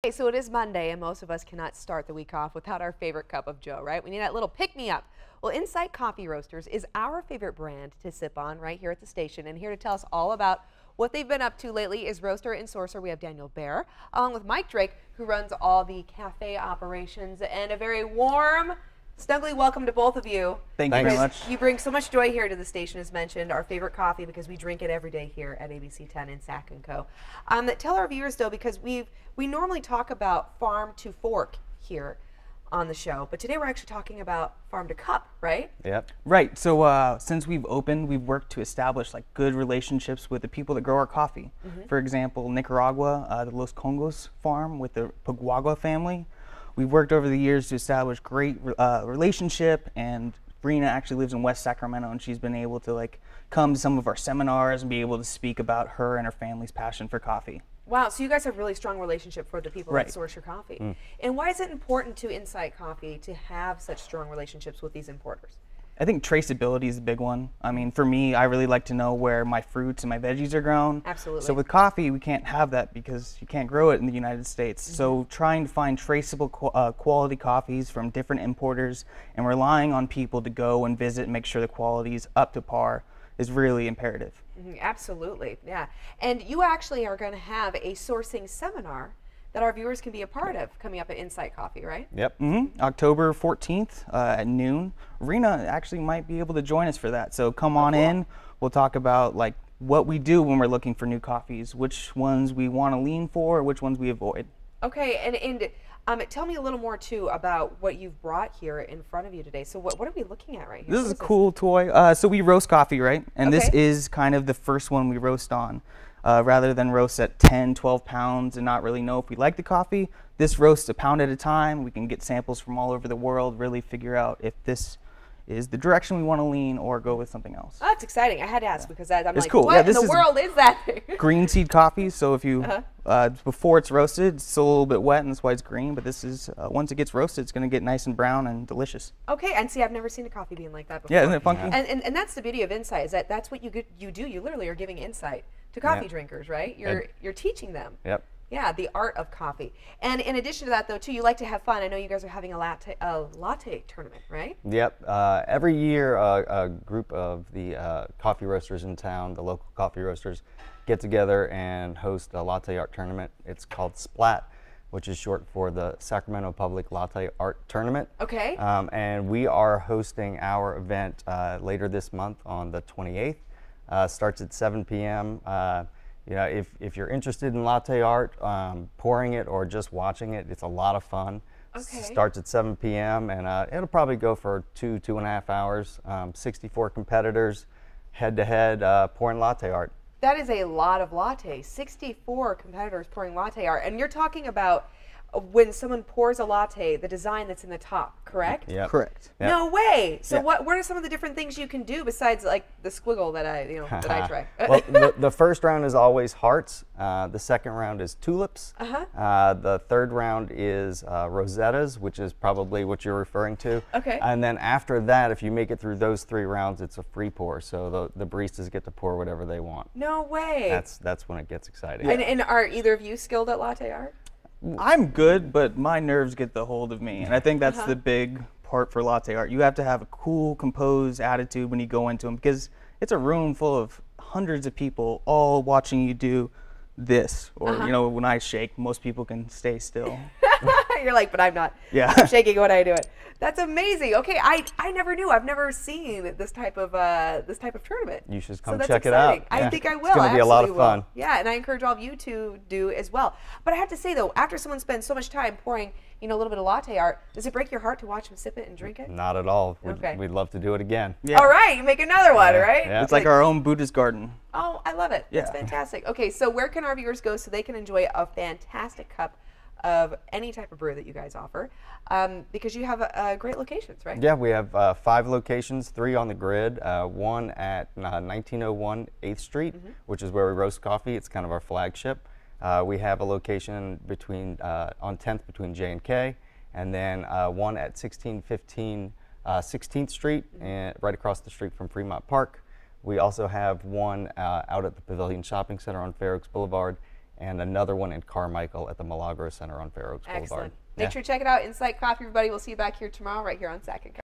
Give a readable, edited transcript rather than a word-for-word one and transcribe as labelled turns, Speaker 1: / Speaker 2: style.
Speaker 1: Okay, so it is Monday, and most of us cannot start the week off without our favorite cup of joe, right? We need that little pick-me-up. Well, Insight Coffee Roasters is our favorite brand to sip on right here at the station, and here to tell us all about what they've been up to lately is roaster and sourcer. We have Daniel Baer, along with Mike Drake, who runs all the cafe operations, and a very warm, snuggly welcome to both of you.
Speaker 2: Thank you very much.
Speaker 1: You bring so much joy here to the station, as mentioned, our favorite coffee, because we drink it every day here at ABC 10 in Sac and Co. Tell our viewers, though, because we normally talk about farm to fork here on the show, but today we're actually talking about farm to cup, right?
Speaker 2: Yep. Right. So since we've opened, we've worked to establish like good relationships with the people that grow our coffee. For example, Nicaragua, the Los Congos farm with the Pugwagua family. We've worked over the years to establish great relationship, and Brina actually lives in West Sacramento, and she's been able to like come to some of our seminars and be able to speak about her and her family's passion for coffee.
Speaker 1: Wow, so you guys have a really strong relationship for the people
Speaker 2: Right.
Speaker 1: that source your coffee. And why is it important to Insight Coffee to have such strong relationships with these importers?
Speaker 2: I think traceability is a big one. I mean, for me, I really like to know where my fruits and my veggies are grown.
Speaker 1: Absolutely.
Speaker 2: So with coffee, we can't have that because you can't grow it in the United States. So trying to find traceable quality coffees from different importers and relying on people to go and visit and make sure the quality is up to par is really imperative.
Speaker 1: Absolutely, yeah. And you actually are going to have a sourcing seminar that our viewers can be a part of coming up at Insight Coffee, right?
Speaker 3: Yep.
Speaker 2: October 14th at noon. Rena actually might be able to join us for that. So come on in. We'll talk about like what we do when we're looking for new coffees, which ones we want to lean for, which ones we avoid.
Speaker 1: Okay, and tell me a little more too about what you've brought here in front of you today. So what are we looking at right here?
Speaker 2: This is a cool toy. So we roast coffee, right? And this
Speaker 1: Okay.
Speaker 2: is kind of the first one we roast on. Rather than roast at 10, 12 pounds and not really know if we like the coffee, this roasts a pound at a time. We can get samples from all over the world, really figure out if this is the direction we want to lean or go with something else.
Speaker 1: Oh, that's exciting. I had to ask because I'm
Speaker 2: It's
Speaker 1: like,
Speaker 2: cool.
Speaker 1: what
Speaker 2: Yeah,
Speaker 1: in
Speaker 2: this
Speaker 1: the
Speaker 2: is
Speaker 1: world is that thing?
Speaker 2: Green seed coffee, so if you, before it's roasted, it's still a little bit wet and that's why it's green, but this is, once it gets roasted, it's going to get nice and brown and delicious.
Speaker 1: Okay, and see, I've never seen a coffee bean like that before.
Speaker 2: Yeah, isn't it funky?
Speaker 1: And that's the beauty of Insight, is that that's what you do. You literally are giving insight to coffee drinkers, right? You're teaching them.
Speaker 3: Yep.
Speaker 1: Yeah, the art of coffee. And in addition to that, though, too, you like to have fun. I know you guys are having a latte tournament, right?
Speaker 3: Yep. Every year, a group of the coffee roasters in town, the local coffee roasters, get together and host a latte art tournament. It's called SPLAT, which is short for the Sacramento Public Latte Art Tournament.
Speaker 1: Okay.
Speaker 3: And we are hosting our event later this month on the 28th. Starts at 7 p.m. You know, if you're interested in latte art, pouring it or just watching it, it's a lot of fun.
Speaker 1: Okay.
Speaker 3: Starts at 7 p.m. and it'll probably go for 2.5 hours. 64 competitors, head-to-head, pouring latte art.
Speaker 1: That is a lot of lattes. 64 competitors pouring latte art. And you're talking about when someone pours a latte, the design that's in the top, correct?
Speaker 3: Yep.
Speaker 2: Correct.
Speaker 3: Yep.
Speaker 1: No way. So
Speaker 2: Yeah.
Speaker 1: what are some of the different things you can do besides like the squiggle that I try?
Speaker 3: Well, the first round is always hearts. The second round is tulips. The third round is rosettas, which is probably what you're referring to.
Speaker 1: Okay.
Speaker 3: And then after that, if you make it through those 3 rounds, it's a free pour. So the baristas get to pour whatever they want.
Speaker 1: No way.
Speaker 3: That's when it gets exciting.
Speaker 1: And are either of you skilled at latte art?
Speaker 2: I'm good, but my nerves get the hold of me, and I think that's the big part for latte art. You have to have a cool, composed attitude when you go into them, because it's a room full of hundreds of people all watching you do this. Or, you know, when I shake, most people can stay still.
Speaker 1: You're like, but I'm not.
Speaker 2: Yeah.
Speaker 1: I'm shaking when I do it. That's amazing. Okay, I never knew. I've never seen this type of tournament.
Speaker 3: You should
Speaker 1: So
Speaker 3: come
Speaker 1: that's
Speaker 3: check it
Speaker 1: exciting.
Speaker 3: out.
Speaker 1: I
Speaker 3: Yeah.
Speaker 1: think I will.
Speaker 3: It's going to be a lot of
Speaker 1: absolutely will.
Speaker 3: fun.
Speaker 1: Yeah, and I encourage all of you to do as well. But I have to say though, after someone spends so much time pouring, a little bit of latte art, does it break your heart to watch them sip it and drink it?
Speaker 3: Not at all.
Speaker 1: Okay.
Speaker 3: We'd love to do it again.
Speaker 2: Yeah.
Speaker 1: All right, you make another one, right?
Speaker 3: yeah.
Speaker 2: It's like our own Buddhist garden.
Speaker 1: Oh, I love it. That's
Speaker 2: Yeah.
Speaker 1: fantastic. Okay, so where can our viewers go so they can enjoy a fantastic cup of any type of brew that you guys offer? Because you have great locations, right?
Speaker 3: Yeah, we have 5 locations, 3 on the grid, one at 1901 8th Street, which is where we roast coffee. It's kind of our flagship. We have a location on 10th between J and K, and then one at 1615 16th Street, and right across the street from Fremont Park. We also have one out at the Pavilion Shopping Center on Fair Oaks Boulevard, and another one in Carmichael at the Milagro Center on Fair Oaks Boulevard.
Speaker 1: Excellent. Make sure to check it out. Insight Coffee, everybody. We'll see you back here tomorrow right here on Sack and Co.